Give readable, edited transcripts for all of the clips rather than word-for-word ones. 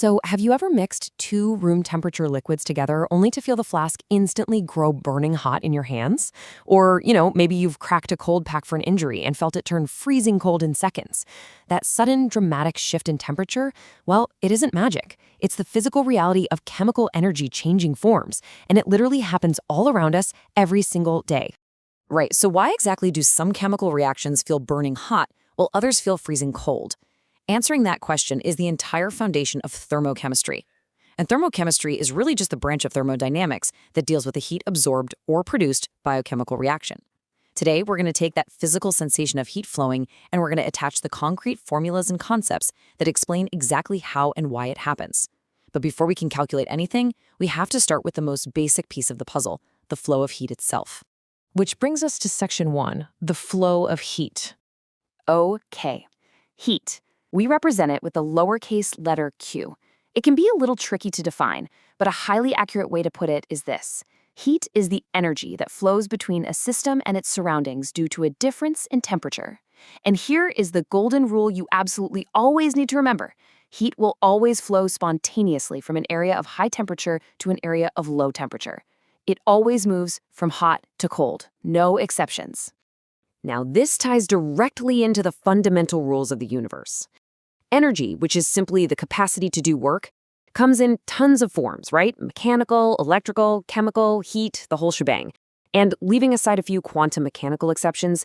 So, have you ever mixed two room temperature liquids together only to feel the flask instantly grow burning hot in your hands? Or, maybe you've cracked a cold pack for an injury and felt it turn freezing cold in seconds. That sudden, dramatic shift in temperature, well, it isn't magic. It's the physical reality of chemical energy changing forms, and it literally happens all around us every single day. Right, so why exactly do some chemical reactions feel burning hot while others feel freezing cold? Answering that question is the entire foundation of thermochemistry. And thermochemistry is really just the branch of thermodynamics that deals with the heat absorbed or produced biochemical reaction. Today, we're going to take that physical sensation of heat flowing and we're going to attach the concrete formulas and concepts that explain exactly how and why it happens. But before we can calculate anything, we have to start with the most basic piece of the puzzle, the flow of heat itself. Which brings us to section 1, the flow of heat. Okay, heat. We represent it with the lowercase letter q. It can be a little tricky to define, but a highly accurate way to put it is this. Heat is the energy that flows between a system and its surroundings due to a difference in temperature. And here is the golden rule you absolutely always need to remember. Heat will always flow spontaneously from an area of high temperature to an area of low temperature. It always moves from hot to cold, no exceptions. Now, this ties directly into the fundamental rules of the universe. Energy, which is simply the capacity to do work, comes in tons of forms, right? Mechanical, electrical, chemical, heat, the whole shebang. And leaving aside a few quantum mechanical exceptions,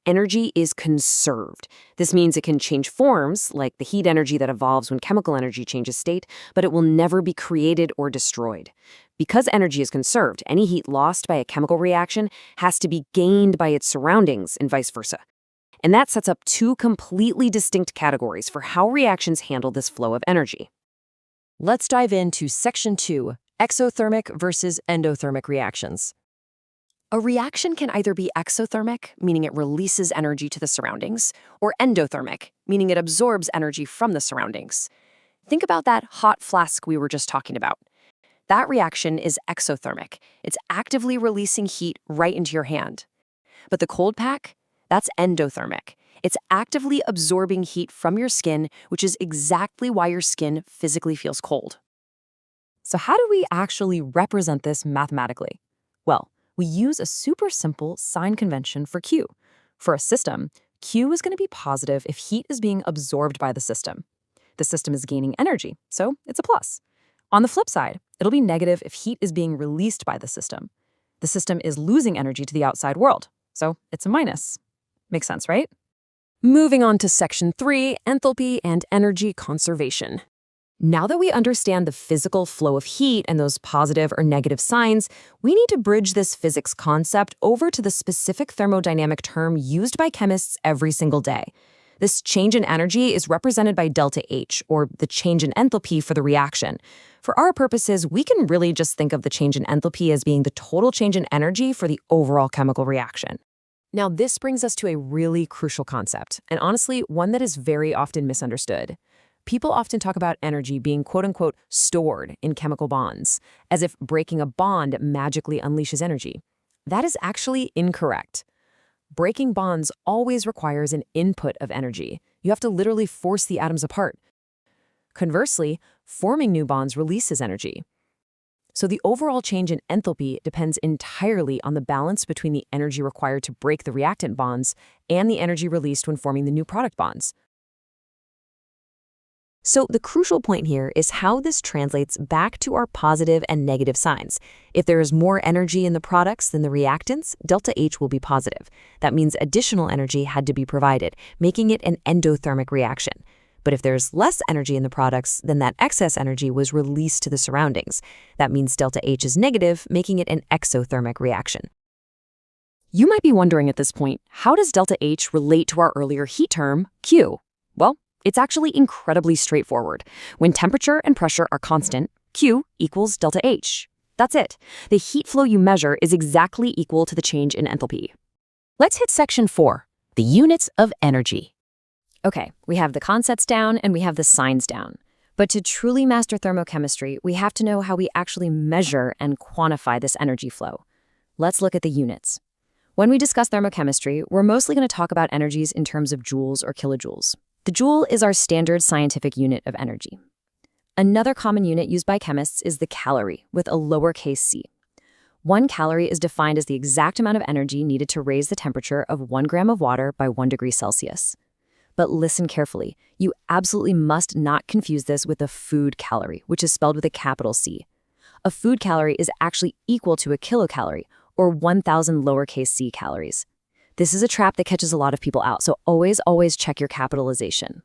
energy is conserved. This means it can change forms, like the heat energy that evolves when chemical energy changes state, but it will never be created or destroyed. Because energy is conserved, any heat lost by a chemical reaction has to be gained by its surroundings and vice versa. And that sets up two completely distinct categories for how reactions handle this flow of energy. Let's dive into section 2, exothermic versus endothermic reactions. A reaction can either be exothermic, meaning it releases energy to the surroundings, or endothermic, meaning it absorbs energy from the surroundings. Think about that hot flask we were just talking about. That reaction is exothermic. It's actively releasing heat right into your hand. But the cold pack? That's endothermic. It's actively absorbing heat from your skin, which is exactly why your skin physically feels cold. So how do we actually represent this mathematically? Well, we use a super simple sign convention for Q. For a system, Q is going to be positive if heat is being absorbed by the system. The system is gaining energy, so it's a plus. On the flip side, it'll be negative if heat is being released by the system. The system is losing energy to the outside world, so it's a minus. Makes sense, right? Moving on to section 3, enthalpy and energy conservation. Now that we understand the physical flow of heat and those positive or negative signs, we need to bridge this physics concept over to the specific thermodynamic term used by chemists every single day. This change in energy is represented by delta H, or the change in enthalpy for the reaction. For our purposes, we can really just think of the change in enthalpy as being the total change in energy for the overall chemical reaction. Now, this brings us to a really crucial concept, and honestly, one that is very often misunderstood. People often talk about energy being quote-unquote stored in chemical bonds, as if breaking a bond magically unleashes energy. That is actually incorrect. Breaking bonds always requires an input of energy. You have to literally force the atoms apart. Conversely, forming new bonds releases energy. So the overall change in enthalpy depends entirely on the balance between the energy required to break the reactant bonds and the energy released when forming the new product bonds. So the crucial point here is how this translates back to our positive and negative signs. If there is more energy in the products than the reactants, delta H will be positive. That means additional energy had to be provided, making it an endothermic reaction. But if there's less energy in the products, then that excess energy was released to the surroundings. That means delta H is negative, making it an exothermic reaction. You might be wondering at this point, how does delta H relate to our earlier heat term, Q? Well, it's actually incredibly straightforward. When temperature and pressure are constant, Q equals delta H. That's it. The heat flow you measure is exactly equal to the change in enthalpy. Let's hit section 4, the units of energy. Okay, we have the concepts down and we have the signs down. But to truly master thermochemistry, we have to know how we actually measure and quantify this energy flow. Let's look at the units. When we discuss thermochemistry, we're mostly going to talk about energies in terms of joules or kilojoules. The joule is our standard scientific unit of energy. Another common unit used by chemists is the calorie, with a lowercase c. 1 calorie is defined as the exact amount of energy needed to raise the temperature of 1 gram of water by 1 degree Celsius. But listen carefully. You absolutely must not confuse this with a food calorie, which is spelled with a capital C. A food calorie is actually equal to a kilocalorie, or 1,000 lowercase c calories. This is a trap that catches a lot of people out, so always check your capitalization.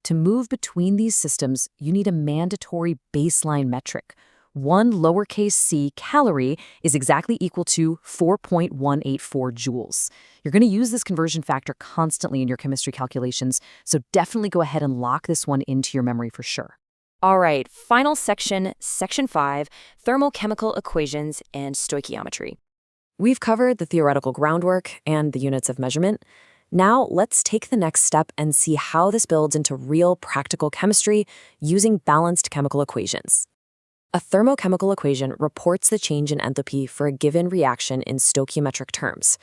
To move between these systems, you need a mandatory baseline metric. 1 lowercase c calorie is exactly equal to 4.184 joules. You're going to use this conversion factor constantly in your chemistry calculations, so definitely go ahead and lock this one into your memory for sure. All right, final section, section 5, thermochemical equations and stoichiometry. We've covered the theoretical groundwork and the units of measurement. Now let's take the next step and see how this builds into real practical chemistry using balanced chemical equations. A thermochemical equation reports the change in enthalpy for a given reaction in stoichiometric terms.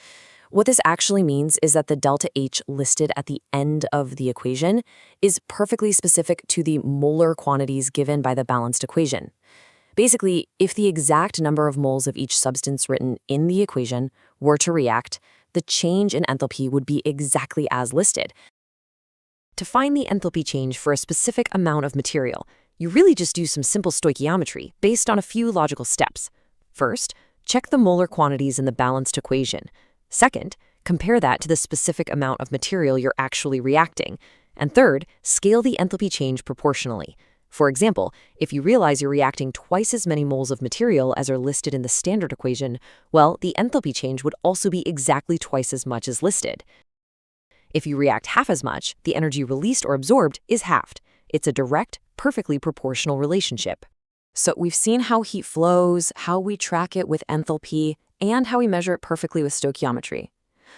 What this actually means is that the delta H listed at the end of the equation is perfectly specific to the molar quantities given by the balanced equation. Basically, if the exact number of moles of each substance written in the equation were to react, the change in enthalpy would be exactly as listed. To find the enthalpy change for a specific amount of material, you really just do some simple stoichiometry based on a few logical steps. First, check the molar quantities in the balanced equation. Second, compare that to the specific amount of material you're actually reacting. And third, scale the enthalpy change proportionally. For example, if you realize you're reacting twice as many moles of material as are listed in the standard equation, well, the enthalpy change would also be exactly twice as much as listed. If you react half as much, the energy released or absorbed is halved. It's a direct, perfectly proportional relationship. So we've seen how heat flows, how we track it with enthalpy, and how we measure it perfectly with stoichiometry.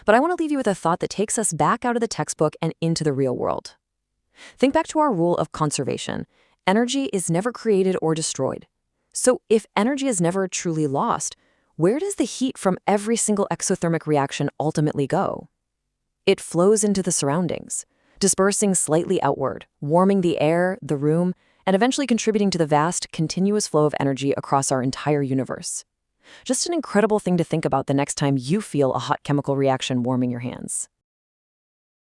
But I want to leave you with a thought that takes us back out of the textbook and into the real world. Think back to our rule of conservation. Energy is never created or destroyed. So if energy is never truly lost, where does the heat from every single exothermic reaction ultimately go? It flows into the surroundings, dispersing slightly outward, warming the air, the room, and eventually contributing to the vast, continuous flow of energy across our entire universe. Just an incredible thing to think about the next time you feel a hot chemical reaction warming your hands.